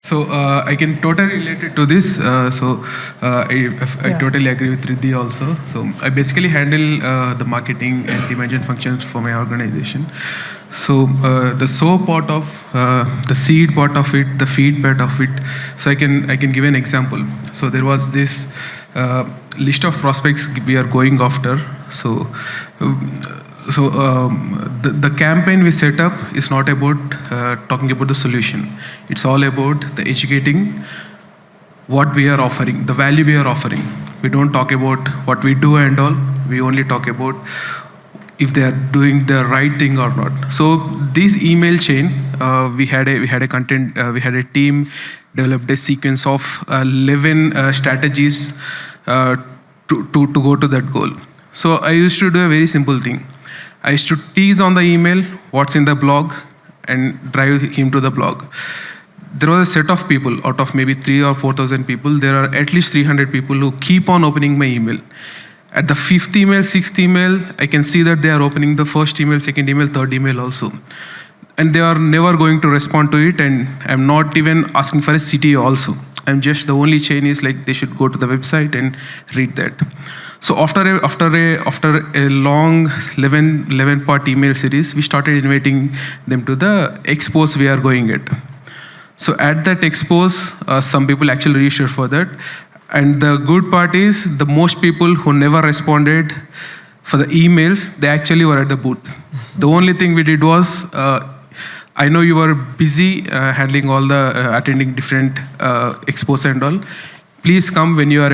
So I can totally relate it to this. I totally agree with Riddhi also. So I basically handle the marketing and demand functions for my organization. So the so part of the seed part of it, the feed part of it. So I can give an example. So there was this list of prospects we are going after. So. The campaign we set up is not about talking about the solution. It's all about the educating what we are offering, the value we are offering. We don't talk about what we do and all. We only talk about if they are doing the right thing or not. So this email chain, we had a team developed a sequence of 11 strategies to go to that goal. So I used to do a very simple thing. I used to tease on the email what's in the blog and drive him to the blog. There was a set of people, out of maybe 3,000 or 4,000 people, there are at least 300 people who keep on opening my email. At the 5th email, 6th email, I can see that they are opening the first email, second email, third email also. And they are never going to respond to it, and I'm not even asking for a CTA also. I'm just, the only chain is like they should go to the website and read that. So after a long 11-part email series, we started inviting them to the expos we are going at. So at that expos, some people actually registered for that. And the good part is the most people who never responded for the emails, they actually were at the booth. The only thing we did was, I know you were busy handling all the attending different expos and all. Please come when you are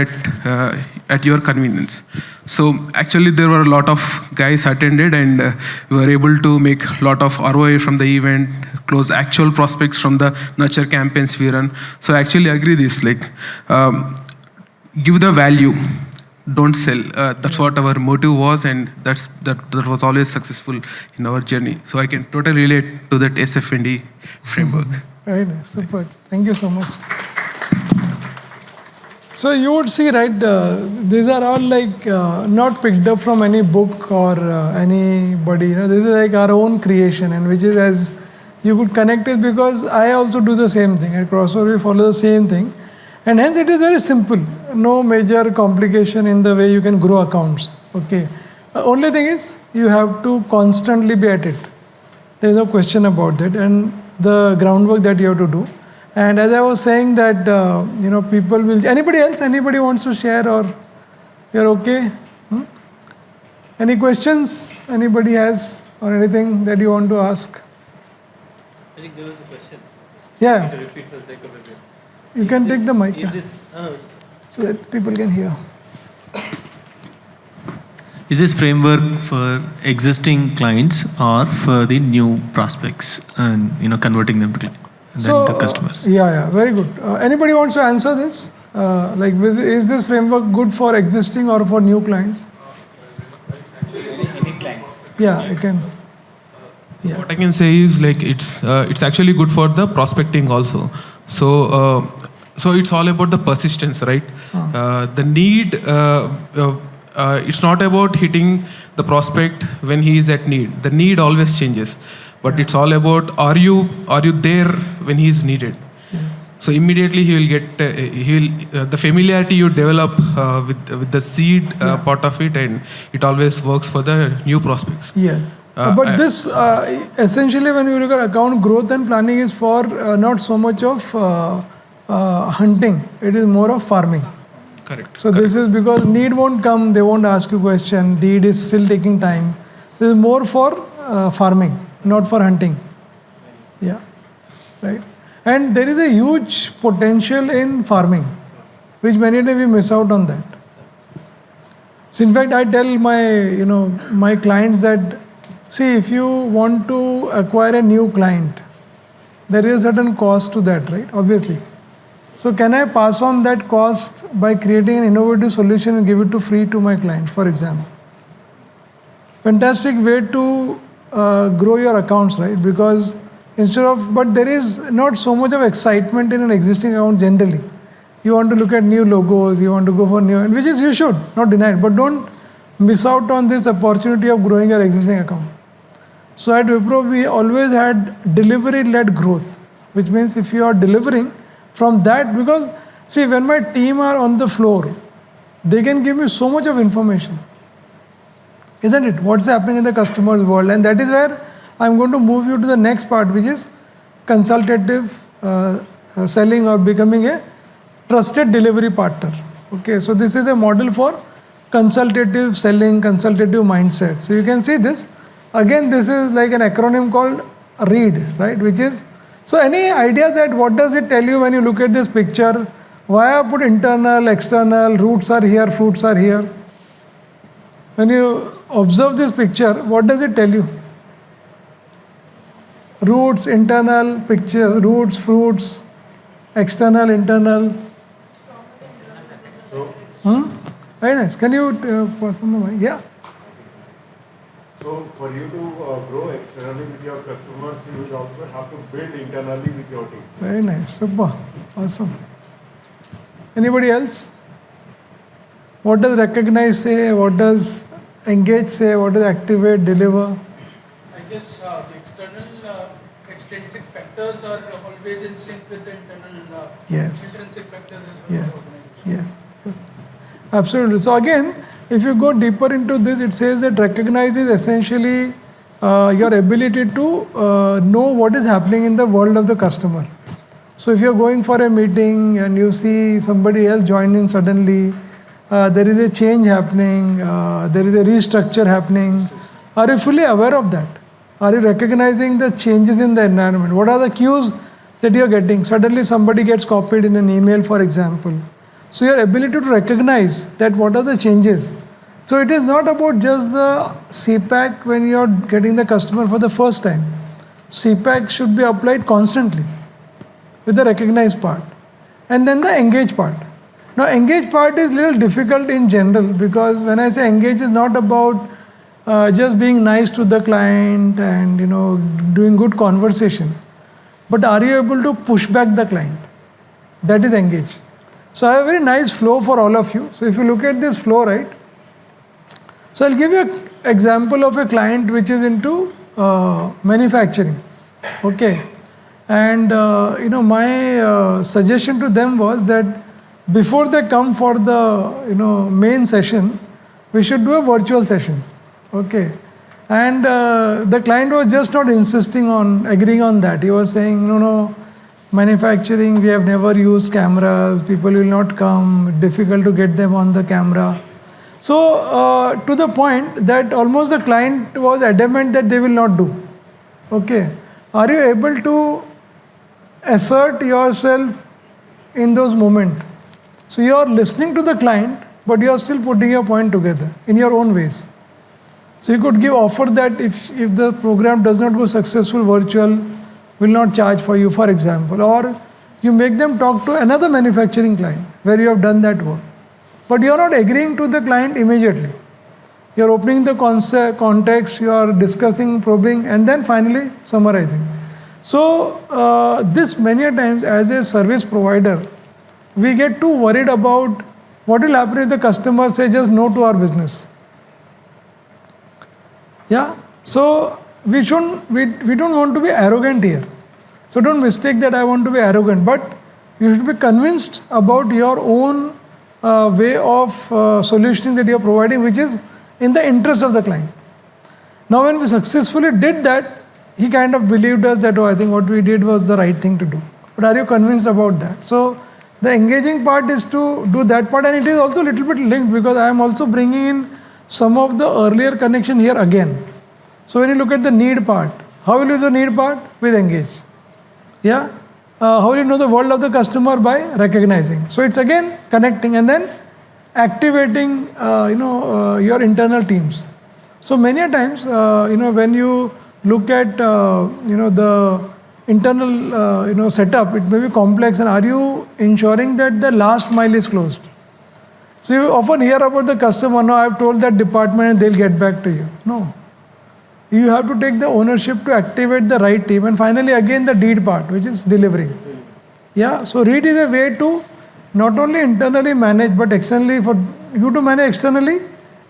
at your convenience. So actually there were a lot of guys attended, and we were able to make a lot of ROI from the event, close actual prospects from the nurture campaigns we run. So I actually agree this, like give the value, don't sell. That's what our motive was, and that was always successful in our journey. So I can totally relate to that SFND framework. Very nice, super. Thank you so much. So you would see, right, these are all like not picked up from any book or anybody, this is like our own creation, and which is, as you could connect it, because I also do the same thing. At Crossover we follow the same thing, and hence it is very simple. No major complication in the way you can grow accounts. Okay. Only thing is you have to constantly be at it. There is no question about that, and the groundwork that you have to do. And as I was saying that, people will, anybody wants to share, or you're okay? Any questions anybody has, or anything that you want to ask? I think there was a question. Yeah. To repeat for the sake of it. You can take the mic. So that people can hear. Is this framework for existing clients or for the new prospects and converting them to clients? The customers. Very good. Anybody wants to answer this? Is this framework good for existing or for new clients? Any clients. Yeah, you can. Yeah. What I can say is, like, it's actually good for the prospecting also. So it's all about the persistence, right? The need. It's not about hitting the prospect when he is at need. The need always changes. But it's all about, are you there when he is needed? Yes. So immediately he will get the familiarity you develop with the seed part of it, and it always works for the new prospects. Yeah. But this essentially, when you look at account growth and planning, is for not so much of hunting. It is more of farming. Correct. So this is because need won't come. They won't ask you question. Need is still taking time. This is more for farming, not for hunting. Yeah, right. And there is a huge potential in farming, which many times we miss out on that. So in fact, I tell my clients that, see, if you want to acquire a new client, there is a certain cost to that, right? Obviously. So can I pass on that cost by creating an innovative solution and give it to free to my client, for example? Fantastic way to grow your accounts, right? Because but there is not so much of excitement in an existing account generally. You want to look at new logos, you want to go for new, and which is you should, not deny it, but don't miss out on this opportunity of growing your existing account. So at Wipro, we always had delivery-led growth, which means if you are delivering, From that, because see, when my team are on the floor, they can give me so much of information, isn't it? What's happening in the customer's world, and that is where I'm going to move you to the next part, which is consultative selling or becoming a trusted delivery partner. Okay, so this is a model for consultative selling, consultative mindset. So you can see this. Again, this is like an acronym called READ, right? Which is, so any idea that what does it tell you when you look at this picture? Why I put internal, external, roots are here, fruits are here? When you observe this picture, what does it tell you? Roots, internal, picture, roots, fruits, external, internal. Very nice. Can you pass on the mic? Yeah. So for you to grow externally with your customers, you will also have to build internally with your team. Very nice. Super. Awesome. Anybody else? What does recognize say? What does engage say? What does activate, deliver? I guess the external extrinsic factors are always in sync with the internal intrinsic factors as well. Yes. Absolutely. So again, if you go deeper into this, it says that recognize is essentially your ability to know what is happening in the world of the customer. So if you're going for a meeting and you see somebody else join in suddenly, there is a change happening, there is a restructure happening. Are you fully aware of that? Are you recognizing the changes in the environment? What are the cues that you're getting? Suddenly somebody gets copied in an email, for example. So your ability to recognize that what are the changes. So it is not about just the CPAC when you're getting the customer for the first time. CPAC should be applied constantly with the recognize part. And then the engage part. Now engage part is little difficult in general, because when I say engage is not about just being nice to the client and doing good conversation. But are you able to push back the client? That is engage. So I have a very nice flow for all of you. So if you look at this flow, right? So I'll give you an example of a client which is into manufacturing. Okay. And my suggestion to them was that before they come for the main session, we should do a virtual session. Okay. And the client was just not insisting on agreeing on that. He was saying, no, manufacturing, we have never used cameras, people will not come, difficult to get them on the camera. So to the point that almost the client was adamant that they will not do. Okay. Are you able to assert yourself in those moments? So you are listening to the client, but you are still putting your point together in your own ways. So you could give offer that if the program does not go successful, virtual will not charge for you, for example. Or you make them talk to another manufacturing client where you have done that work. But you are not agreeing to the client immediately. You are opening the context, you are discussing, probing, and then finally summarizing. So this many a times as a service provider, we get too worried about what will happen if the customer say just no to our business. Yeah. So we don't want to be arrogant here. So don't mistake that I want to be arrogant, but you should be convinced about your own way of solutioning that you are providing, which is in the interest of the client. Now when we successfully did that, he kind of believed us that, I think what we did was the right thing to do. But are you convinced about that? So the engaging part is to do that part, and it is also a little bit linked because I am also bringing in some of the earlier connection here again. So when you look at the need part, how will you do the need part? With engage. Yeah. How will you know the world of the customer? By recognizing. So it's again connecting and then activating your internal teams. So many a times when you look at the internal setup, it may be complex, and are you ensuring that the last mile is closed? So you often hear about the customer, no, I have told that department and they'll get back to you. No. You have to take the ownership to activate the right team. And finally, again, the deed part, which is delivering. Yeah. So read is a way to not only internally manage, but externally. For you to manage externally,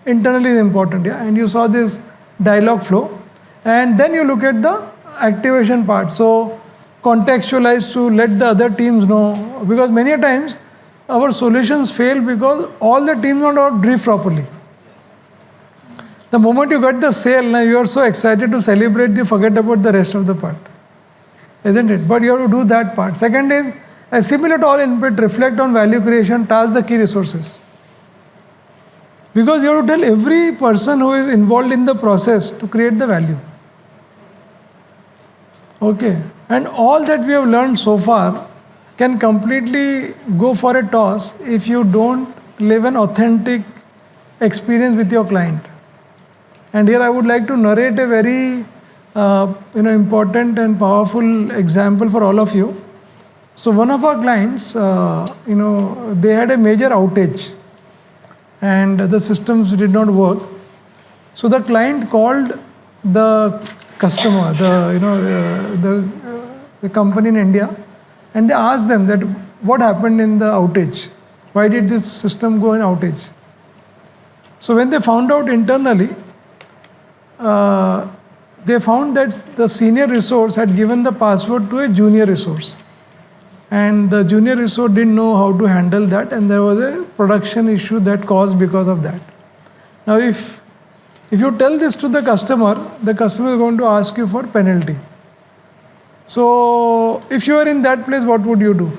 internally is important. Yeah. And you saw this dialogue flow. And then you look at the activation part. So contextualize to let the other teams know, because many a times our solutions fail because all the teams are not briefed properly. The moment you get the sale, now you are so excited to celebrate, you forget about the rest of the part, isn't it? But you have to do that part. Second is, assimilate all input, reflect on value creation, task the key resources. Because you have to tell every person who is involved in the process to create the value. Okay, and all that we have learned so far can completely go for a toss if you don't live an authentic experience with your client. And here I would like to narrate a very important and powerful example for all of you. So one of our clients, they had a major outage and the systems did not work. So the client called the customer, the company in India, and they asked them that what happened in the outage? Why did this system go in outage? So when they found out internally, they found that the senior resource had given the password to a junior resource. And the junior resource didn't know how to handle that, and there was a production issue that caused because of that. Now if you tell this to the customer is going to ask you for penalty. So if you are in that place, what would you do?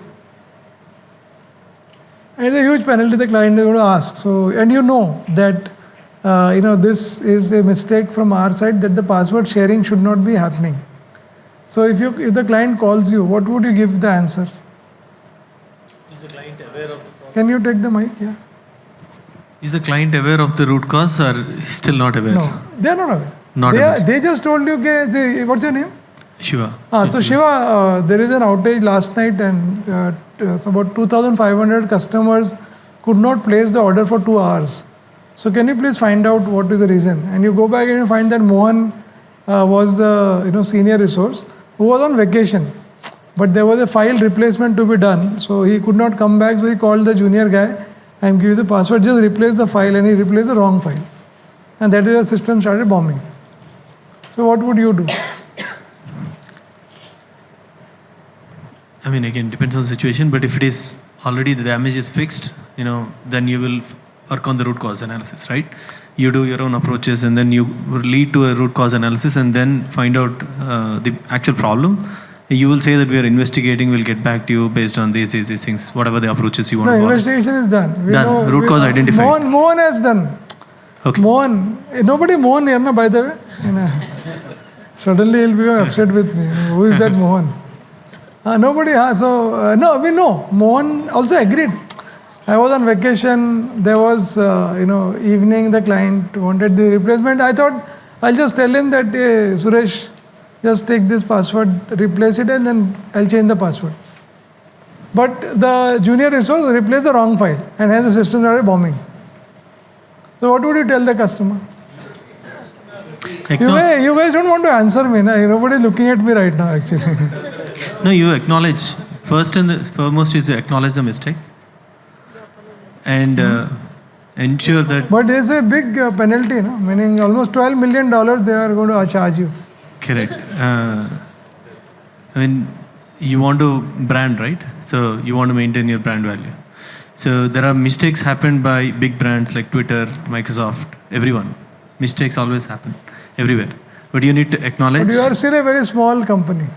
And it's a huge penalty the client is going to ask. So, and you know that this is a mistake from our side, that the password sharing should not be happening. So if the client calls you, what would you give the answer? Is the client aware of the problem? Can you take the mic? Yeah. Is the client aware of the root cause or still not aware? No, they are not aware. They just told you, okay, what's your name? Shiva. So Shiva, there is an outage last night and so about 2,500 customers could not place the order for 2 hours. So can you please find out what is the reason? And you go back and you find that Mohan was the senior resource who was on vacation. But there was a file replacement to be done. So he could not come back. So he called the junior guy and give the password, just replace the file, and he replaced the wrong file. And that is the system started bombing. So what would you do? I mean, again, depends on the situation, but if it is already the damage is fixed, then you will work on the root cause analysis, right? You do your own approaches and then you lead to a root cause analysis and then find out the actual problem. You will say that we are investigating, we'll get back to you based on these things, whatever the approaches you want to follow. Investigation is done. Root cause identified. Mohan has done. Okay. Nobody Mohan here, by the way. Suddenly he'll be upset with me. Who is that Mohan? Nobody. No, we know. Mohan also agreed. I was on vacation. There was, evening. The client wanted the replacement. I thought I'll just tell him that, hey, Suresh, just take this password, replace it, and then I'll change the password. But the junior resource replaced the wrong file, and hence the system started bombing. So what would you tell the customer? You guys don't want to answer me. Nobody is looking at me right now, actually. No, you acknowledge. First and foremost is to acknowledge the mistake. And ensure that... But there's a big penalty, meaning almost $12 million they are going to charge you. Correct. You want to brand, right? So you want to maintain your brand value. So there are mistakes happened by big brands like Twitter, Microsoft, everyone. Mistakes always happen everywhere. But you need to acknowledge... But you are still a very small company.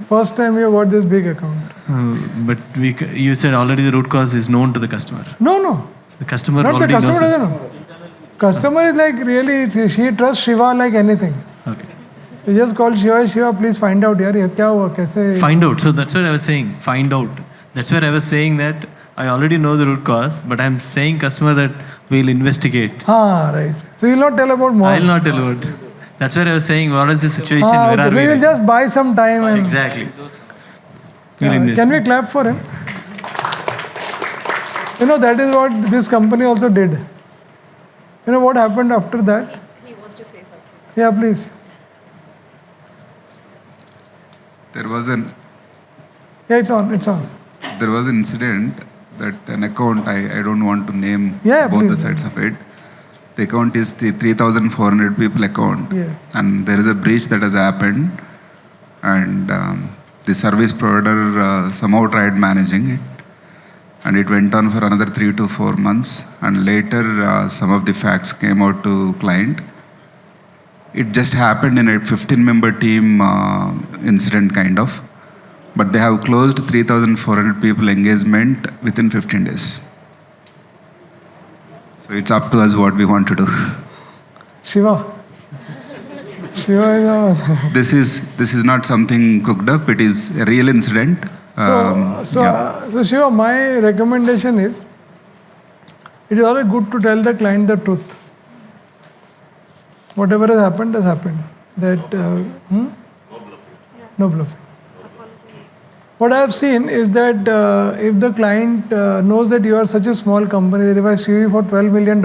First time you got this big account. But you said already the root cause is known to the customer. No. The customer Not already the customer knows. Doesn't know. Customer is like really, she trusts Shiva like anything. Okay. You just call Shiva, please find out, yaar, ye kya hua, kaise... Find out. So that's what I was saying. Find out. That's where I was saying that I already know the root cause, but I'm saying customer that we'll investigate. Right. So you'll not tell about more. I'll not tell about. That's where I was saying, what is the situation? Where okay. are So we? you'll just buy some time and... Exactly. Can we clap for him? That is what this company also did. What happened after that? He wants to say something. Yeah, please. There was an... Yeah, it's on. There was an incident that an account, I don't want to name both please. the sides of it. The account is the 3,400 people account. Yeah. And there is a breach that has happened. and the service provider somehow tried managing it, and it went on for another 3 to 4 months, and later some of the facts came out to client. It just happened in a 15-member team incident kind of, but they have closed 3,400 people engagement within 15 days. So it's up to us what we want to do. Shiva is This is not something cooked up. It is a real incident. So Shiva, my recommendation is, it is always good to tell the client the truth. Whatever has happened has happened. No bluffing. What I have seen is that if the client knows that you are such a small company that if I sue you for $12 million,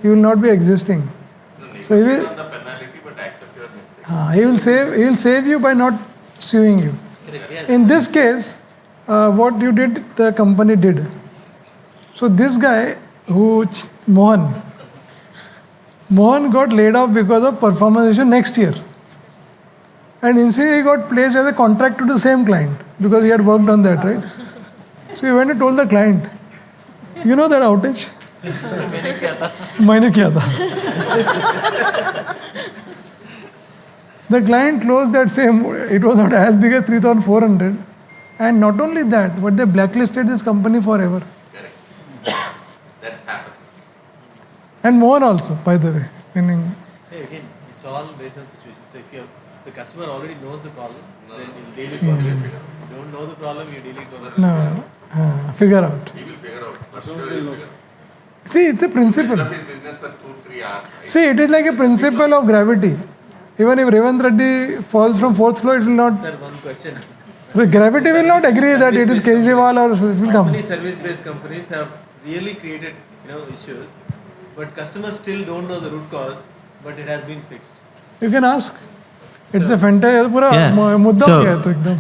you will not be existing. So he will, he will save you by not suing you. In this case, what you did, the company did. So this guy, Mohan got laid off because of performance issue next year. And instead he got placed as a contract to the same client because he had worked on that, right? So he went and told the client, you know that outage? मैंने किया था. The client closed that same, it was not as big as 3,400. And not only that, but they blacklisted this company forever. That happens. And Mohan also, by the way. Meaning, Hey, again, it's all based on situation. So if the customer already knows the problem, then you deal with it. If you don't know the problem, you deal with it. no, figure out. He will figure out. For sure he will figure out. See, it's a principle. His business for 2-3 hours. See, it is like a principle of gravity. Even if Revant Reddy falls from 4th floor, it will not. Sir, one question. The gravity will not agree that it is Kejriwal or it will How come. many service-based companies have really created issues, but customers still don't know the root cause, but it has been fixed? You can ask. It's a fantastic.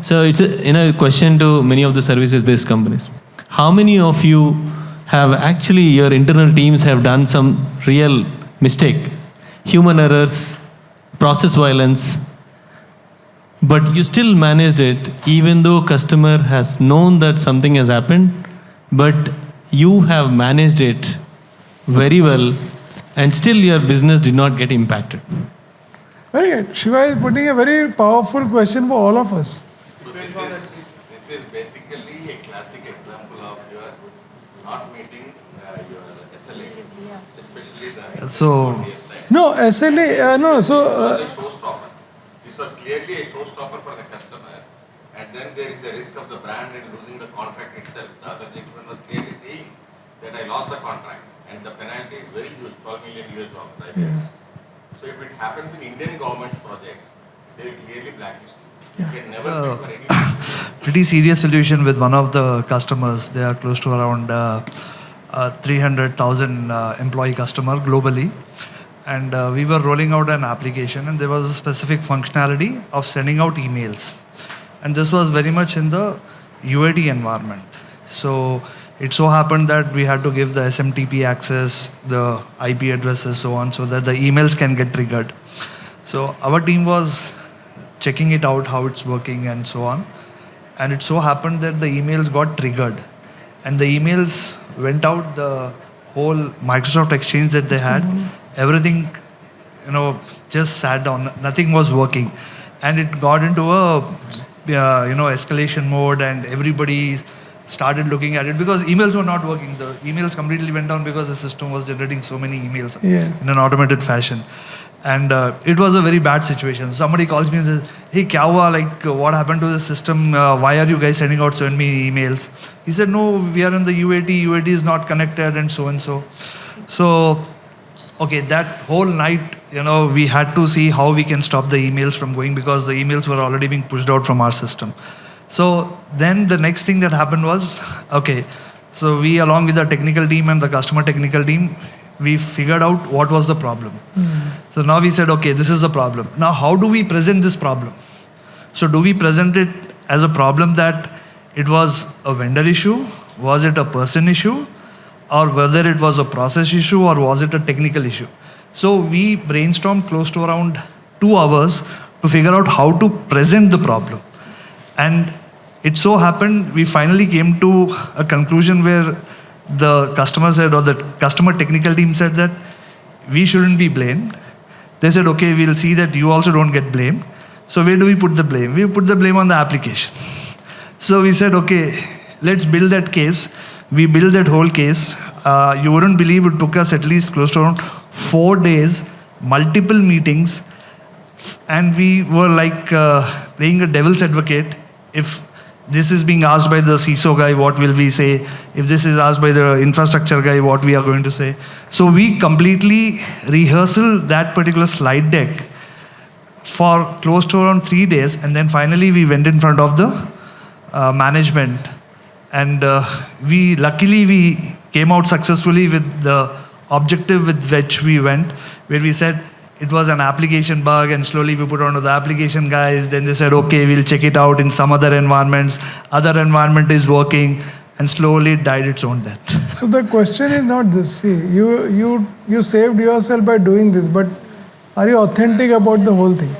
So it's a question to many of the services-based companies. How many of you have actually, your internal teams have done some real mistake, human errors, process violence, but you still managed it even though customer has known that something has happened, but you have managed it very well and still your business did not get impacted? Very good. Shiva is putting a very powerful question for all of us. So this is basically a classic example of your not meeting your SLAs, especially the So, No, SLA, no, so. a showstopper. This was clearly a showstopper for the customer, and then there is a risk of the brand in losing the contract itself. The other gentleman was clearly saying that I lost the contract, and the penalty is very huge, $12 million US, right? Yeah. So if it happens in Indian government projects, they will clearly blacklist you. You can never bid for any. Pretty serious solution with one of the customers. They are close to around 300,000 employee customer globally. And we were rolling out an application and there was a specific functionality of sending out emails. And this was very much in the UAT environment. So it so happened that we had to give the SMTP access, the IP addresses, so on, so that the emails can get triggered. So our team was checking it out, how it's working and so on. And it so happened that the emails got triggered. And the emails went out, the whole Microsoft Exchange that they had, everything, just sat down, nothing was working. And it got into a, escalation mode and everybody started looking at it because emails were not working. The emails completely went down because the system was generating so many emails in an automated fashion. And it was a very bad situation. Somebody calls me and says, hey, kya hua? Like, what happened to the system? Why are you guys sending out so many emails? He said, no, we are in the UAT. UAT is not connected and so and so. So, okay, that whole night, we had to see how we can stop the emails from going because the emails were already being pushed out from our system. So then the next thing that happened was, okay, so we along with the technical team and the customer technical team, we figured out what was the problem. So now we said, okay, this is the problem. Now how do we present this problem? So do we present it as a problem that it was a vendor issue? Was it a person issue? Or whether it was a process issue or was it a technical issue? So we brainstormed close to around 2 hours to to figure out how to present the problem. And it so happened we finally came to a conclusion where the customer said, or the customer technical team said that we shouldn't be blamed. They said, okay, we'll see that you also don't get blamed. So where do we put the blame? We put the blame on the application. So we said, okay, let's build that case. We built that whole case. You wouldn't believe it took us at least close to around 4 days, multiple meetings, and we were like playing a devil's advocate. If this is being asked by the CISO guy, what will we say? If this is asked by the infrastructure guy, what we are going to say? So we completely rehearsed that particular slide deck for close to around 3 days, and then finally we went in front of the management, and luckily we came out successfully with the objective with which we went, where we said it was an application bug, and slowly we put on to the application guys. Then they said, okay, we'll check it out in some other environments. Other environment is working, and slowly it died its own death. So the question is not this. See, you saved yourself by doing this, but are you authentic about the whole thing?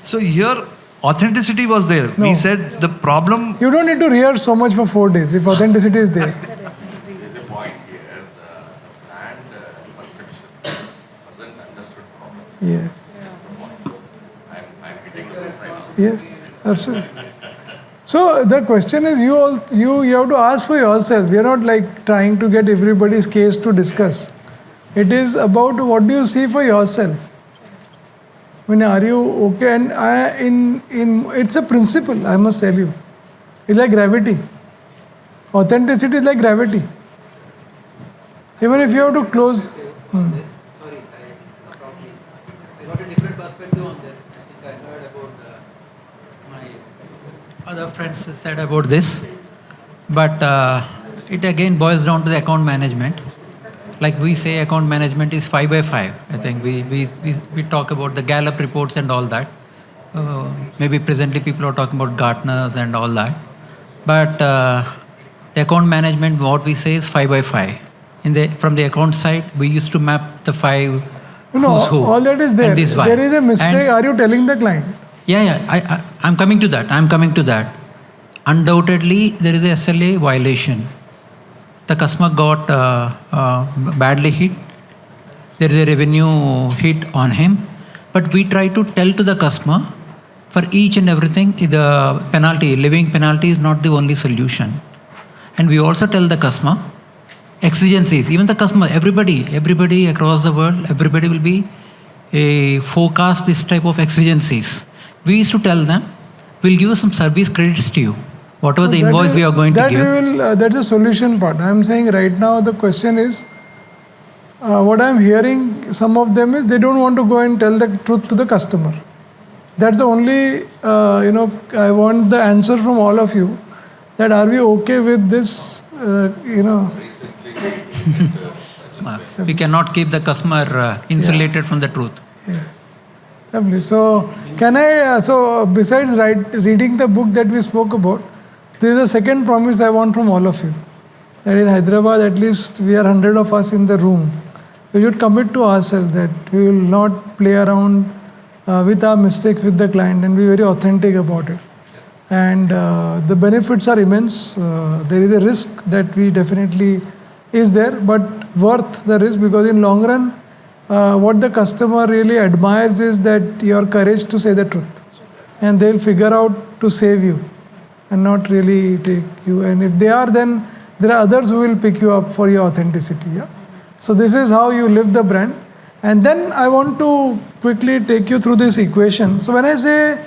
So here, authenticity was there. No. We said the problem. You don't need to rehearse so much for 4 days if authenticity is there. There's a point here, the brand perception wasn't understood properly. Yes. I'm hitting the bullseye. Yes, absolutely. So the question is, you have to ask for yourself. We are not like trying to get everybody's case to discuss. It is about what do you see for yourself. I mean, are you okay? And it's a principle, I must tell you. It's like gravity. Authenticity is like gravity. Even if you have to close. Sorry, I got a different perspective on this. I think I heard about my other friends said about this. But it again boils down to the account management. Like we say, account management is 5 by 5. I think we talk about the Gallup reports and all that. Maybe presently people are talking about Gartners and all that. But the account management, what we say is 5 by 5. From the account side, we used to map the 5 who's who. All that is there. And this why. There is a mistake. Are you telling the client? Yeah. I'm coming to that. Undoubtedly, there is a SLA violation. The customer got badly hit. There is a revenue hit on him. But we try to tell to the customer, for each and everything, the penalty, living penalty is not the only solution. And we also tell the customer, exigencies, even the customer, everybody across the world, everybody will be forecast this type of exigencies. We used to tell them, we'll give you some service credits to you. Whatever the invoice we are going to give. That's the solution part. I'm saying right now the question is, what I'm hearing, some of them is they don't want to go and tell the truth to the customer. That's the only, I want the answer from all of you, that are we okay with this, We cannot keep the customer insulated from the truth. Yeah. Lovely. So, besides reading the book that we spoke about, there is a second promise I want from all of you. That in Hyderabad, at least we are 100 of us in the room. We should commit to ourselves that we will not play around with our mistakes with the client and be very authentic about it. And the benefits are immense. There is a risk that we definitely is there, but worth the risk, because in long run, what the customer really admires is that your courage to say the truth. And they'll figure out to save you and not really take you. And if they are, then there are others who will pick you up for your authenticity. Yeah? So this is how you live the brand. And then I want to quickly take you through this equation. So when I say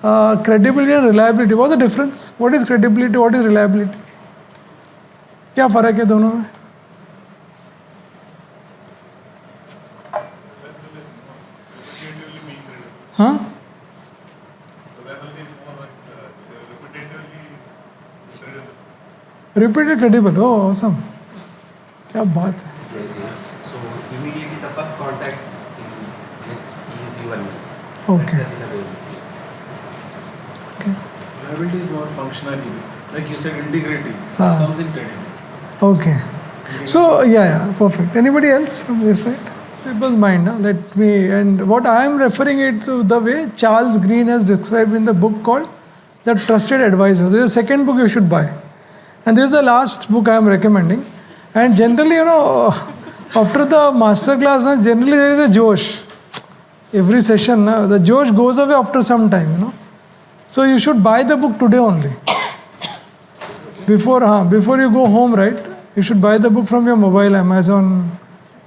credibility and reliability, what's the difference? What is credibility? What is reliability? क्या फर्क है दोनों में? हाँ? Repeated credible. Oh, awesome. क्या बात है? So immediately the first contact is you and me. Okay. Reliability is more functionality. Like you said, integrity comes in credibility. Okay. So, yeah, perfect. Anybody else from this side? people's mind. And what I am referring it to the way Charles Green has described in the book called The Trusted Advisor. This is the second book you should buy. And this is the last book I am recommending. And generally, after the masterclass, generally there is a Josh. Every session, the Josh goes away after some time, So you should buy the book today only. Before you go home, right? You should buy the book from your mobile, Amazon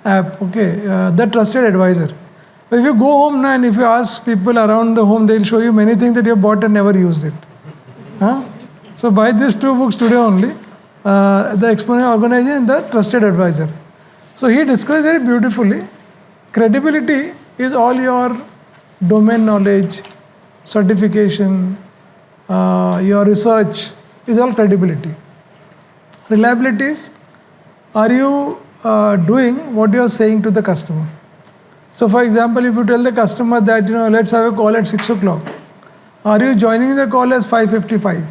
app, The Trusted Advisor. But if you go home now and if you ask people around the home, they'll show you many things that you have bought and never used it. So buy these two books today only, The Exponential Organization and The Trusted Advisor. So he describes very beautifully, credibility is all your domain knowledge, certification, your research is all credibility. Reliability is, are you doing what you are saying to the customer? So for example, if you tell the customer that, let's have a call at 6 o'clock, are you joining the call as 5:55,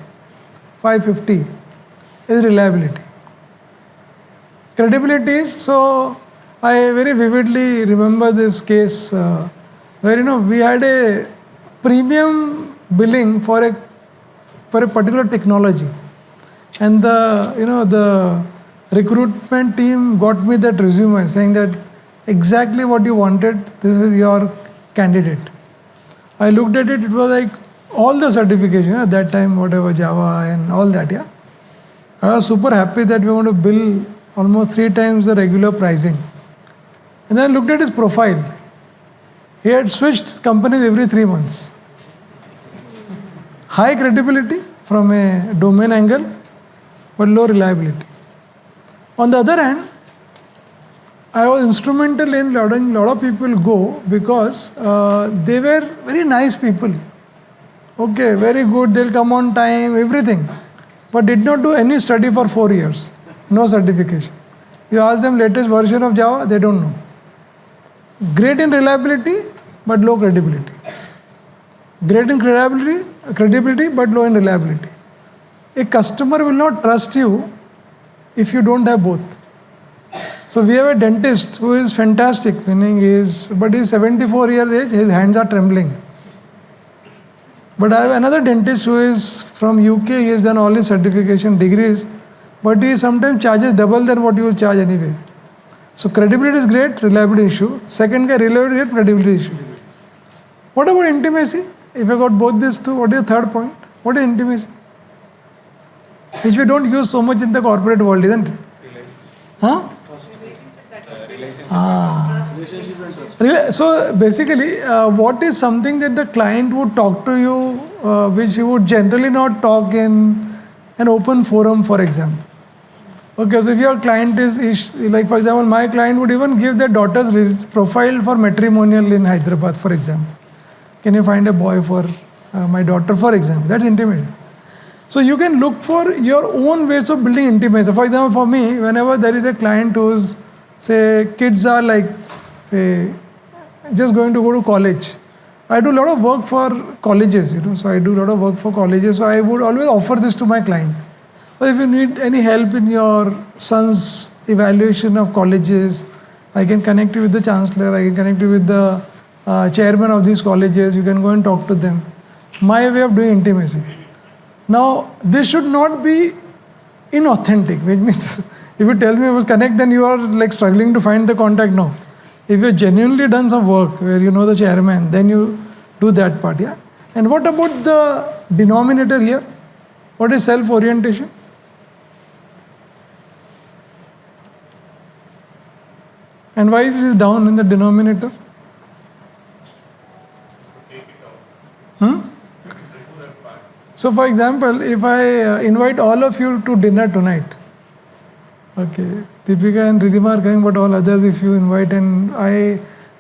5:50 is reliability. Credibility is, so I very vividly remember this case where, we had a premium billing for a particular technology. And the recruitment team got me that resume saying that exactly what you wanted, this is your candidate. I looked at it, it was like all the certification at that time, whatever, Java and all that, I was super happy that we want to bill almost 3 times the regular pricing. And then I looked at his profile. He had switched companies every 3 months. High credibility from a domain angle, but low reliability. On the other hand, I was instrumental in letting a lot of people go because they were very nice people. Very good, they'll come on time, everything. But did not do any study for 4 years. No certification. You ask them latest version of Java, they don't know. Great in reliability, but low credibility. Great in credibility, but low in reliability. A customer will not trust you if you don't have both. So we have a dentist who is fantastic, but he's 74 years age, his hands are trembling. But I have another dentist who is from UK, he has done all his certification degrees, but he sometimes charges double than what you will charge anyway. So credibility is great, reliability issue. Second, reliability is credibility issue. What about intimacy? If I got both these two, what is the third point? What is intimacy? Which we don't use so much in the corporate world, isn't it? So basically, what is something that the client would talk to you, which you would generally not talk in an open forum, for example? So if your client is like, for example, my client would even give their daughter's profile for matrimonial in Hyderabad, for example. Can you find a boy for my daughter, for example? That's intimate. So you can look for your own ways of building intimacy. For example, for me, whenever there is a client whose, say, kids are like, say, just going to go to college. I do a lot of work for colleges, so I do a lot of work for colleges. So I would always offer this to my client. Or if you need any help in your son's evaluation of colleges, I can connect you with the chancellor, I can connect you with the chairman of these colleges, you can go and talk to them. My way of doing intimacy. Now, this should not be inauthentic, which means if you tell me I was connect, then you are like struggling to find the contact. No. If you genuinely done some work where you know the chairman, then you do that part, And what about the denominator here? What is self-orientation? And why it is down in the denominator? So for example, if I invite all of you to dinner tonight, Deepika and Ridhima are coming, but all others if you invite, and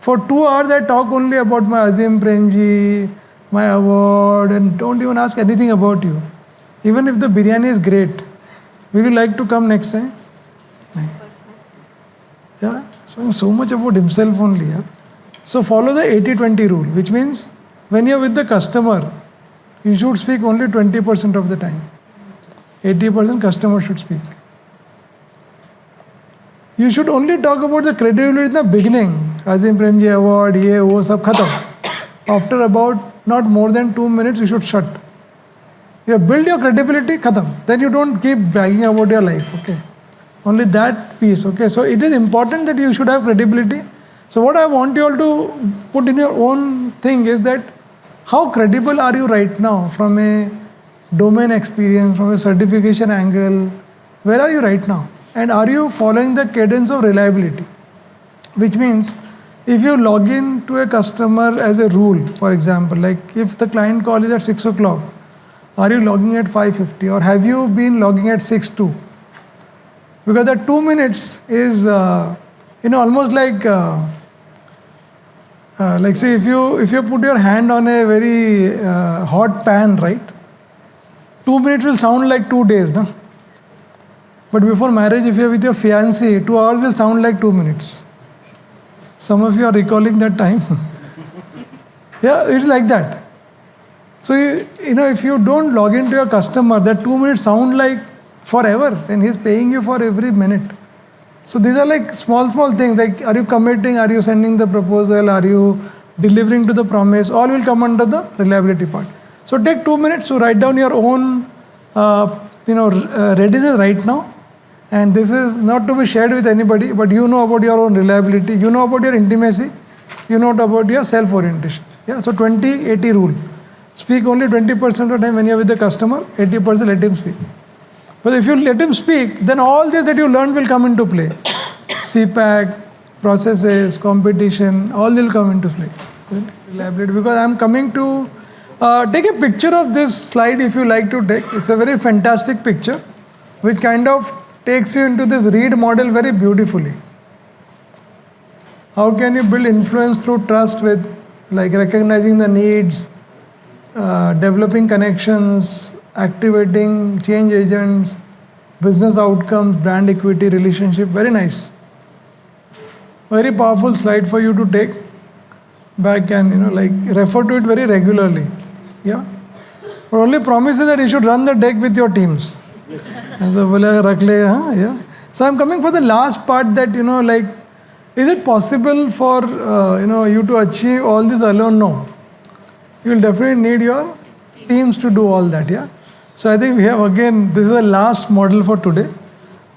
for 2 hours I talk only about my Azim Premji, my award, and don't even ask anything about you. Even if the biryani is great, would you like to come next time? So much about himself only. So follow the 80-20 rule, which means when you're with the customer, you should speak only 20% of the time. 80% customer should speak. You should only talk about the credibility in the beginning. Azim Premji Award, ye, wo, sab khatam. After about not more than 2 minutes, you should shut. You build your credibility, khatam. Then you don't keep bragging about your life, okay? Only that piece, okay? So it is important that you should have credibility. So what I want you all to put in your own thing is that how credible are you right now from a domain experience, from a certification angle? Where are you right now? And are you following the cadence of reliability? Which means if you log in to a customer as a rule, for example, like if the client call is at 6 o'clock, are you logging at 5:50 or have you been logging at 6:02? Because that 2 minutes is, almost like say if you put your hand on a very hot pan, right? 2 minutes will sound like 2 days, no? But before marriage, if you're with your fiancé, 2 hours will sound like 2 minutes. Some of you are recalling that time. Yeah, it's like that. So, if you don't log into your customer, that 2 minutes sound like forever and he's paying you for every minute. So these are like small things, like are you committing, are you sending the proposal, are you delivering to the promise, all will come under the reliability part. So take 2 minutes to write down your own readiness right now. And this is not to be shared with anybody, but you know about your own reliability, you know about your intimacy, you know about your self-orientation. Yeah, so 20-80 rule. Speak only 20% of the time when you're with the customer, 80% let him speak. But if you let him speak, then all this that you learned will come into play. CPAC, processes, competition, all will come into play. Reliability, because I'm coming to take a picture of this slide if you like to take. It's a very fantastic picture, which kind of takes you into this read model very beautifully. How can you build influence through trust with like recognizing the needs, developing connections, activating change agents, business outcomes, brand equity, relationship. Very nice. Very powerful slide for you to take back and refer to it very regularly. Yeah. But only promise is that you should run the deck with your teams. Yes. Yeah. So I'm coming for the last part that is it possible for you to achieve all this alone? No. You will definitely need your teams to do all that. Yeah. So I think we have again, this is the last model for today,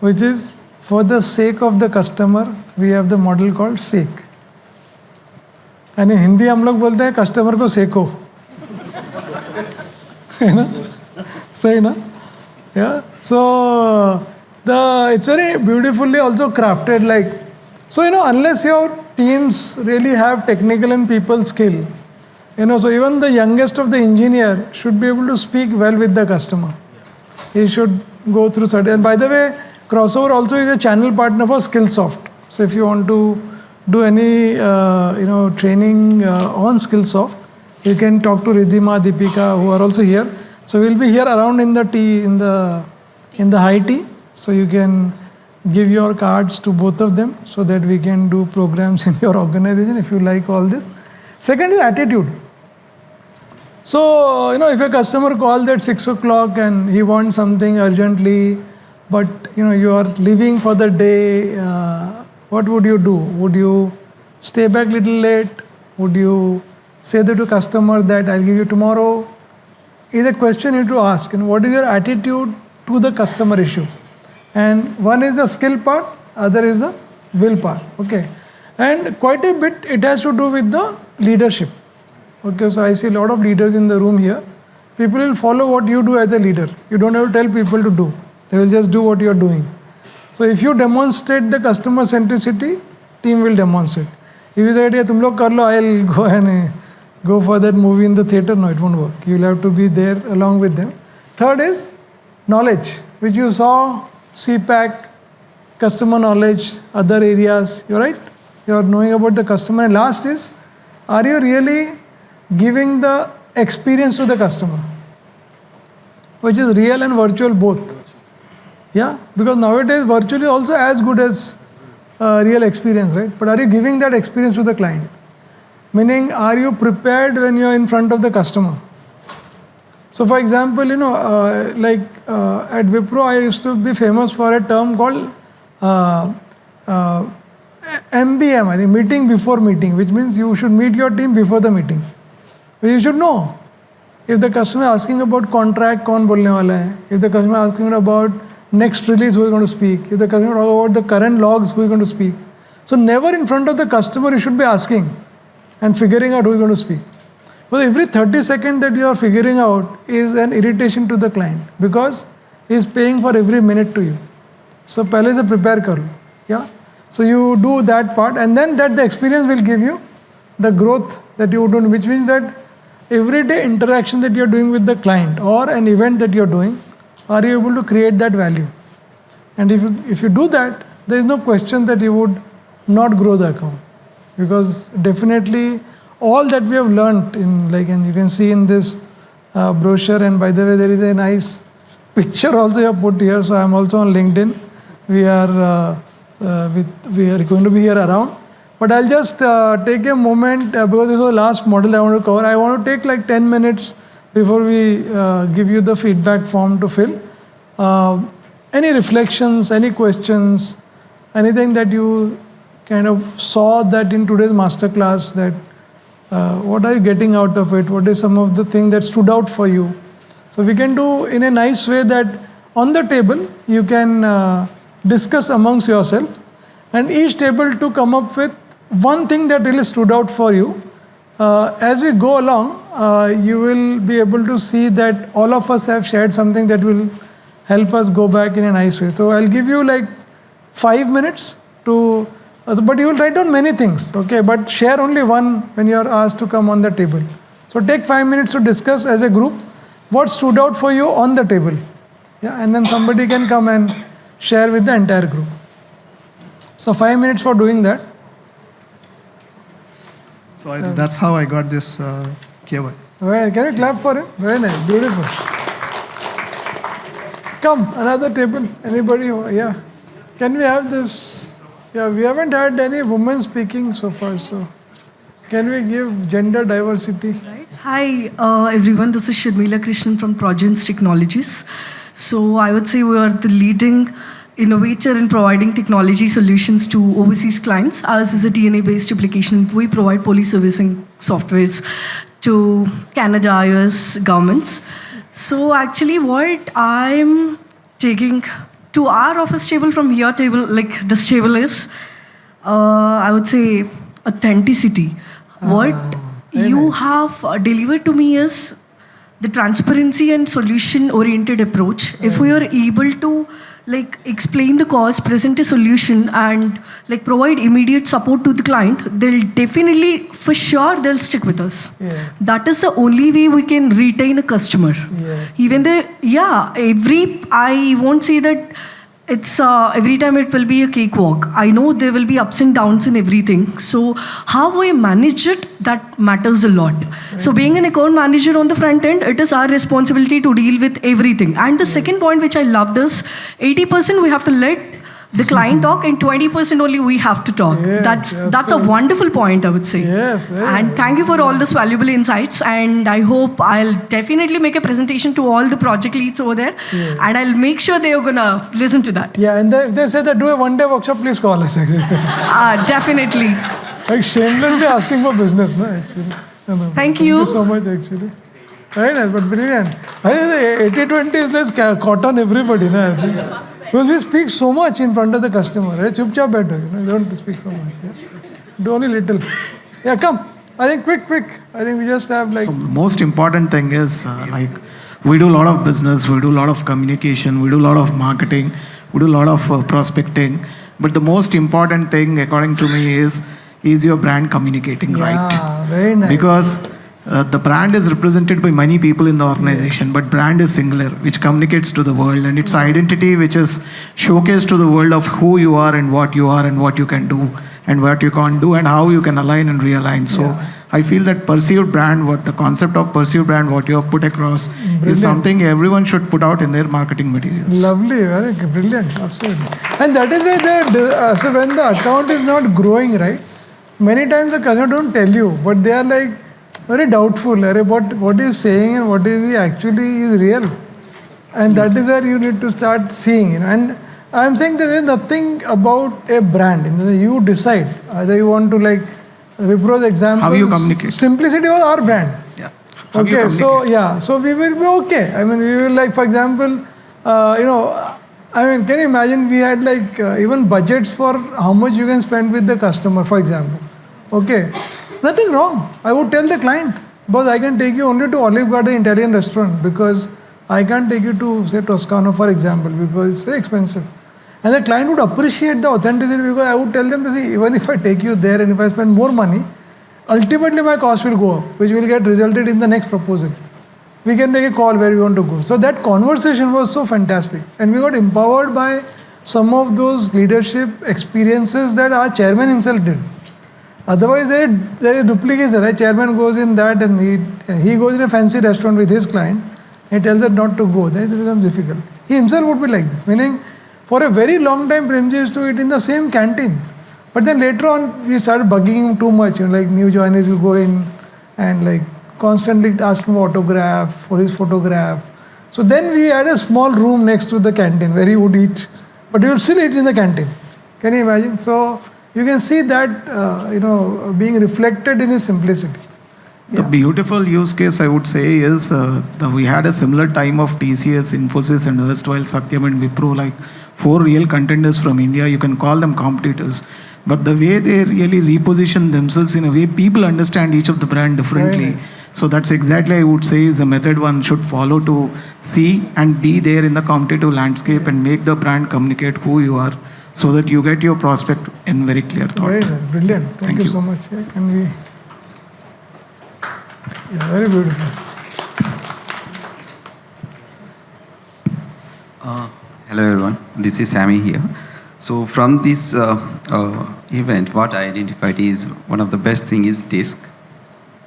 which is for the sake of the customer. We have the model called SEK. And in Hindi हम लोग बोलते हैं customer को Seiko. है ना? सही ना? Yeah. So it's very beautifully also crafted. So unless your teams really have technical and people skill, so even the youngest of the engineer should be able to speak well with the customer. He should go through certain. And by the way, Crossover also is a channel partner for Skillsoft. So if you want to do any training on Skillsoft, you can talk to Ridhima, Deepika, who are also here. So we'll be here around in the high tea. So you can give your cards to both of them so that we can do programs in your organization if you like all this. Second is attitude. So, if a customer calls at 6 o'clock and he wants something urgently, but, you are leaving for the day, what would you do? Would you stay back a little late? Would you say that to customer that I'll give you tomorrow? Is a question you need to ask. And what is your attitude to the customer issue? And one is the skill part, other is the will part. Okay. And quite a bit it has to do with the leadership. Okay, so I see a lot of leaders in the room here. People will follow what you do as a leader. You don't have to tell people to do. They will just do what you are doing. So if you demonstrate the customer centricity, team will demonstrate. If you say, "Yeah, tum log kar lo, I'll go and go for that movie in the theater," no, it won't work. You will have to be there along with them. Third is knowledge, which you saw, CPAC, customer knowledge, other areas. You're right. You're knowing about the customer. And last is, are you really giving the experience to the customer, which is real and virtual both. Yeah, because nowadays virtual is also as good as real experience, right? But are you giving that experience to the client? Meaning, are you prepared when you're in front of the customer? So for example, at Wipro, I used to be famous for a term called MBM, I think, meeting before meeting, which means you should meet your team before the meeting. But you should know. If the customer is asking about contract, kaun bolne wala hai? If the customer is asking about next release, who is going to speak? If the customer is talking about the current logs, who is going to speak? So never in front of the customer you should be asking and figuring out who is going to speak. But every 30 seconds that you are figuring out is an irritation to the client because he is paying for every minute to you. So pehle se prepare kar lo. Yeah. So you do that part, and then that the experience will give you the growth that you do, which means that everyday interaction that you are doing with the client or an event that you are doing, are you able to create that value? And if you do that, there is no question that you would not grow the account, because definitely all that we have learned and you can see in this brochure, and by the way, there is a nice picture also you have put here. So I am also on LinkedIn. We are going to be here around. But I'll just take a moment because this was the last model I want to cover. I want to take like 10 minutes before we give you the feedback form to fill. Any reflections, any questions, anything that you kind of saw that in today's masterclass, that what are you getting out of it? What is some of the things that stood out for you? So we can do in a nice way that on the table you can discuss amongst yourself, and each table to come up with one thing that really stood out for you. As we go along, you will be able to see that all of us have shared something that will help us go back in a nice way. So I'll give you like 5 minutes to, but you will write down many things, okay? But share only one when you are asked to come on the table. So take 5 minutes to discuss as a group what stood out for you on the table. Yeah, and then somebody can come and share with the entire group. So 5 minutes for doing that. So that's how I got this KY. Well, can you clap for him? Very nice, beautiful. Come, another table. Anybody? Yeah. Can we have this? Yeah, we haven't had any women speaking so far, so can we give gender diversity? Right. Hi, everyone. This is Sharmila Krishnan from Progence Technologies. So I would say we are the leading innovator in providing technology solutions to overseas clients. Ours is a DNA-based application. We provide police servicing softwares to Canada, US governments. So actually what I'm taking to our office table from your table, like this table is, I would say authenticity. What you have delivered to me is the transparency and solution-oriented approach. If we are able to explain the cause, present a solution, and provide immediate support to the client, they'll definitely, for sure, they'll stick with us. Yeah. That is the only way we can retain a customer. Yes. Even I won't say that it's every time it will be a cakewalk. I know there will be ups and downs in everything. So how we manage it, that matters a lot. So being an account manager on the front end, it is our responsibility to deal with everything. And the second point which I loved is 80% we have to let the client talk, and 20% only we have to talk. Yes, that's a wonderful point, I would say. Yes. And thank you for all those valuable insights. And I hope I'll definitely make a presentation to all the project leads over there. Yeah. And I'll make sure they are gonna listen to that. Yeah, and if they say that do a one-day workshop, please call us actually. Definitely. Like shamelessly asking for business, no, actually. No. Thank you so much, actually. Very nice, but brilliant. I think 80-20 is like caught on everybody, no, I think. Because we speak so much in front of the customer, right? Chup-chap better, don't speak so much. Yeah? Do only little. Yeah, come. I think quick. I think we just have So most important thing is we do a lot of business, we do a lot of communication, we do a lot of marketing, we do a lot of prospecting. But the most important thing, according to me, is your brand communicating, right? Very nice. Because the brand is represented by many people in the organization, but brand is singular, which communicates to the world, and it's identity which is showcased to the world of who you are and what you can do and what you can't do and how you can align and realign. So I feel that perceived brand, the concept of perceived brand, what you have put across is something everyone should put out in their marketing materials. Lovely, very brilliant, absolutely. And that is why so when the account is not growing, right, many times the customer don't tell you, but they are like very doubtful about what he is saying and what is he actually is real. And that is where you need to start seeing. And I'm saying that there is nothing about a brand. You decide either you want to like Wipro's example. How you communicate? Simplicity was our brand. Yeah. How you Okay, so communicate? yeah, so we will be okay. I mean, we will like, for example, I mean, can you imagine we had like even budgets for how much you can spend with the customer, for example. Okay, nothing wrong. I would tell the client, boss, I can take you only to Olive Garden Italian restaurant because I can't take you to say Toscano, for example, because it's very expensive. And the client would appreciate the authenticity because I would tell them to see, even if I take you there and if I spend more money, ultimately my cost will go up, which will get resulted in the next proposal. We can take a call where we want to go. So that conversation was so fantastic. And we got empowered by some of those leadership experiences that our chairman himself did. Otherwise, there is duplication. Right? Chairman goes in that and he goes in a fancy restaurant with his client. He tells her not to go. Then it becomes difficult. He himself would be like this. Meaning, for a very long time, Premji used to eat in the same canteen. But then later on, we started bugging him too much. Like new joiners will go in and like constantly ask him autograph for his photograph. So then we had a small room next to the canteen where he would eat, but he would still eat in the canteen. Can you imagine? So you can see that being reflected in his simplicity. The beautiful use case I would say is that we had a similar time of TCS, Infosys, and erstwhile Satyam and Wipro, like 4 real contenders from India. You can call them competitors. But the way they really reposition themselves in a way, people understand each of the brand differently. Nice. So that's exactly, I would say, is a method one should follow to see and be there in the competitive landscape and make the brand communicate who you are so that you get your prospect in very clear thought. Very nice. Brilliant. Thank you so much. Very beautiful. Hello everyone, this is Sammy here. So from this event, what I identified is one of the best thing is DISC.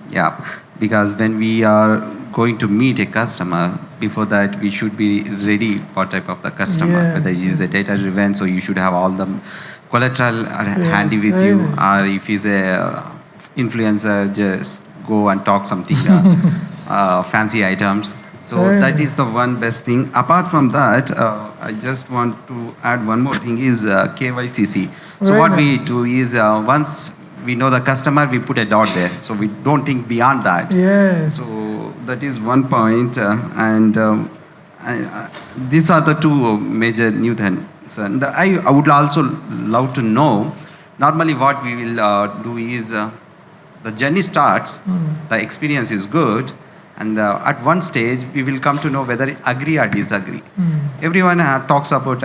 Yeah, because when we are going to meet a customer, before that we should be ready what type of the customer, whether it is a data driven, so you should have all the collateral handy with you, or if he's a influencer, just go and talk something fancy items. So that is the one best thing. Apart from that, I just want to add one more thing is KYCC. So what we do is once we know the customer, we put a dot there. So we don't think beyond that. So that is one point. These are the two major new things. And I would also love to know, normally what we will do is the journey starts, the experience is good, and at one stage we will come to know whether agree or disagree. Everyone talks about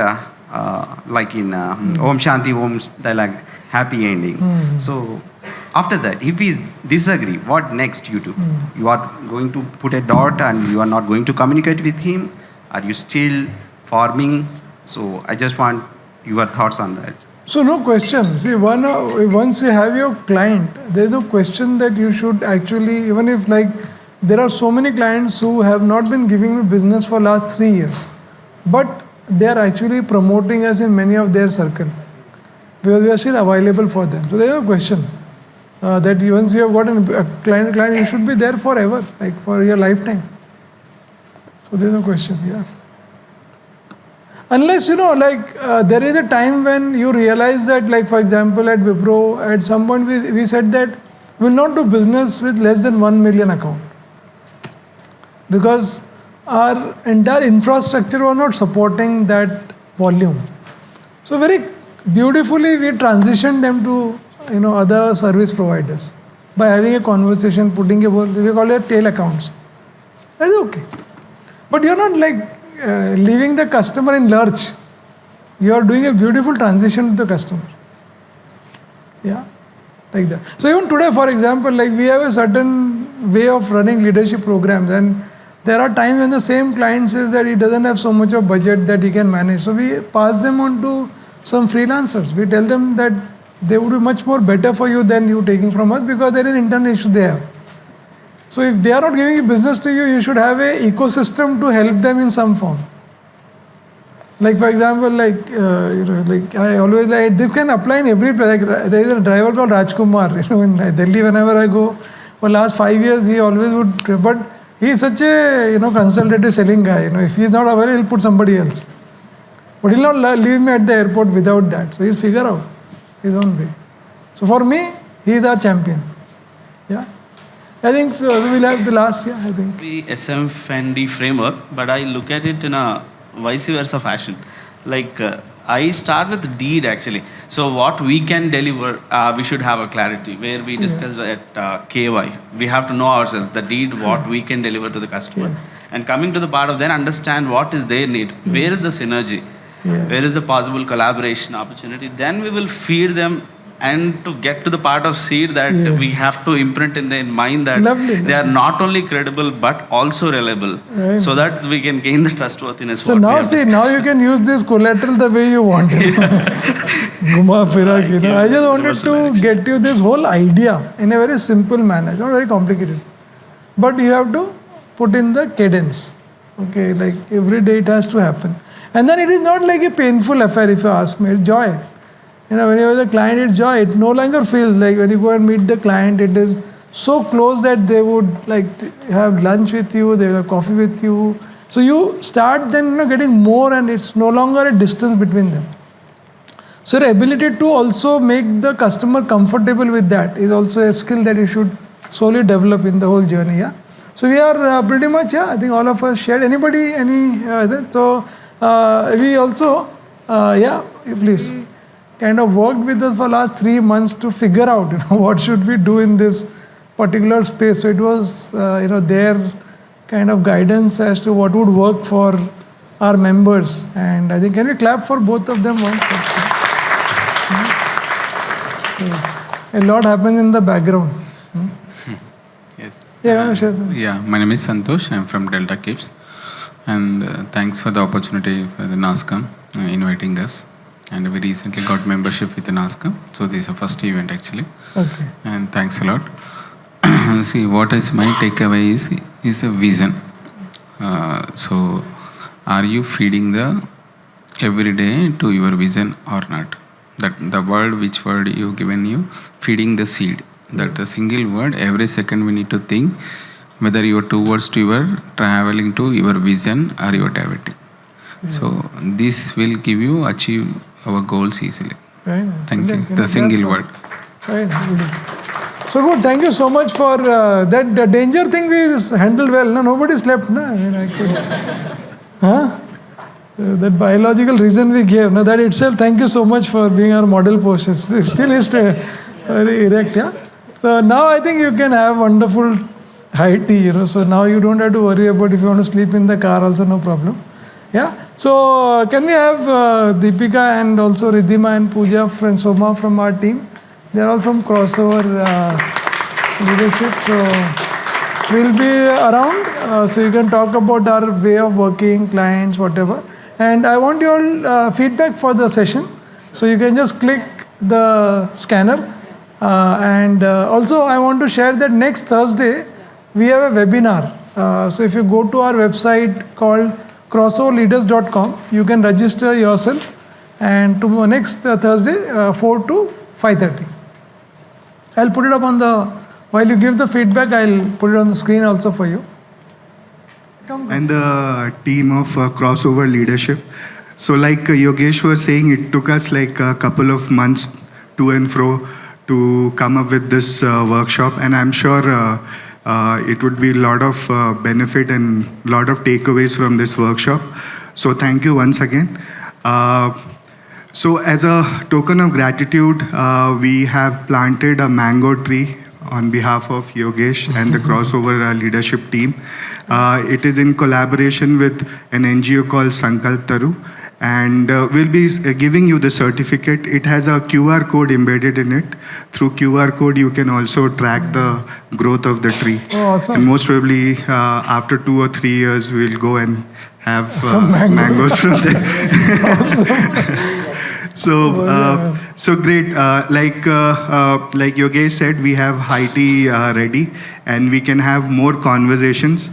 like in Om Shanti Om dialogue, happy ending. So after that, if we disagree, what next you do? You are going to put a dot and you are not going to communicate with him? Are you still forming? So I just want your thoughts on that. So no question. See, once you have your client, there is no question that you should actually, even if like, there are so many clients who have not been giving me business for last 3 years, but they are actually promoting us in many of their circle because we are still available for them. So there is no question that once you have got a client, you should be there forever, like for your lifetime. So there is no question, Unless, there is a time when you realize that, like, for example, at Wipro, at some point we said that we will not do business with less than 1 million account. Because our entire infrastructure was not supporting that volume. So very beautifully we transitioned them to, other service providers by having a conversation, putting we call it tail accounts. That is okay. But you're not like, leaving the customer in lurch. You are doing a beautiful transition to the customer. Like that. So even today, for example, like we have a certain way of running leadership programs, and there are times when the same client says that he doesn't have so much of budget that he can manage. So we pass them on to some freelancers. We tell them that they would be much more better for you than you taking from us because there is an internal issue they have. So if they are not giving business to you, you should have an ecosystem to help them in some form. Like for example, like I always like this can apply in every place. Like there is a driver called Rajkumar. In Delhi, whenever I go, for last 5 years he always would. But he is such a consultative selling guy. If he is not available, he'll put somebody else. But he'll not leave me at the airport without that. So he'll figure out his own way. So for me, he is our champion. Yeah. I think so. We'll have the last, I think. The SMFND framework, but I look at it in a vice versa fashion. Like, I start with deed actually. So what we can deliver, we should have a clarity. Where we discussed at KY, we have to know ourselves, the deed, what we can deliver to the customer. And coming to the part of then understand what is their need, where is the synergy, where is the possible collaboration opportunity. Then we will feed them, and to get to the part of seed that we have to imprint in their mind that they are not only credible but also reliable, so that we can gain the trustworthiness. So now see, now you can use this collateral the way you want. Guma Firak, you know. I just wanted to get you this whole idea in a very simple manner, not very complicated. But you have to put in the cadence. Okay, like every day it has to happen. And then it is not like a painful affair if you ask me, it's joy. You know, when you have the client, it's joy. It no longer feels like when you go and meet the client, it is so close that they would like have lunch with you, they will have coffee with you. So you start then getting more, and it's no longer a distance between them. So your ability to also make the customer comfortable with that is also a skill that you should slowly develop in the whole journey. Yeah. So we are pretty much, I think all of us shared. Anybody, so we also, please. Kind of worked with us for last 3 months to figure out, what should we do in this particular space. So it was, their kind of guidance as to what would work for our members. And I think, can we clap for both of them once? A lot happens in the background. Yes. Yeah, my name is Santosh. I'm from Delta Capes. And thanks for the opportunity for the Nasscom inviting us. And we recently got membership with the Nasscom. So this is the first event actually. Okay. And thanks a lot. See, what is my takeaway is a vision. So are you feeding the every day to your vision or not? That the word, which word you given you, feeding the seed. That a single word, every second we need to think whether you are towards to your traveling to your vision or you are diverting. So this will give you achieve our goals easily. Thank you. The single word. So good. Thank you so much for that. The danger thing we handled well. No, nobody slept. No? I mean, I could. That biological reason we gave. No, that itself. Thank you so much for being our model post. It still is very erect. Yeah. So now I think you can have wonderful high tea. So now you don't have to worry about if you want to sleep in the car. Also, no problem. Yeah. So can we have Deepika and also Ridhima and Pooja and Soma from our team? They are all from Crossover Leadership. So we'll be around. So you can talk about our way of working, clients, whatever. And I want your feedback for the session. So you can just click the scanner. And also I want to share that next Thursday we have a webinar. So if you go to our website called crossoverleaders.com, you can register yourself, and to next Thursday 4 to 5:30. I'll put it up on the, while you give the feedback, I'll put it on the screen also for you. And the team of Crossover Leadership. So like Yogesh was saying, it took us like a couple of months to and fro to come up with this workshop, and I'm sure it would be a lot of benefit and a lot of takeaways from this workshop. So thank you once again. So as a token of gratitude, we have planted a mango tree on behalf of Yogesh and the Crossover Leadership team. It is in collaboration with an NGO called Sankalp Taru. And we'll be giving you the certificate. It has a QR code embedded in it. Through QR code, you can also track the growth of the tree. Oh, awesome. And most probably, after 2 or 3 years, we'll go and have mangoes from there. So great. Like Yogesh said, we have high tea ready, and we can have more conversations.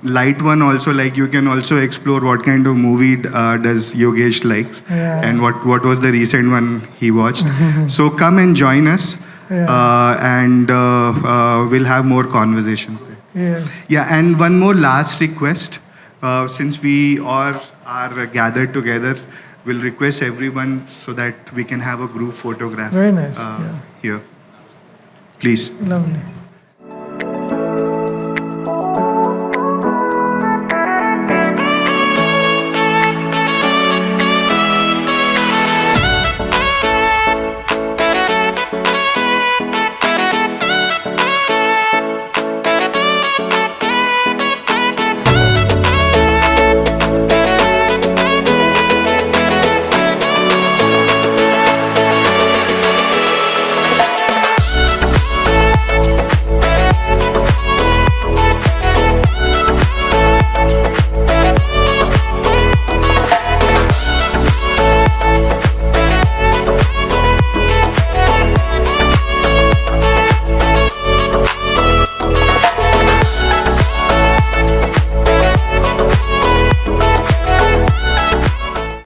Light one also, like you can also explore what kind of movie does Yogesh likes, and what was the recent one he watched. So come and join us, and we'll have more conversations there. Yeah, and one more last request. Since we are are gathered together, we'll request everyone so that we can have a group photograph Very nice. here. Please. Lovely.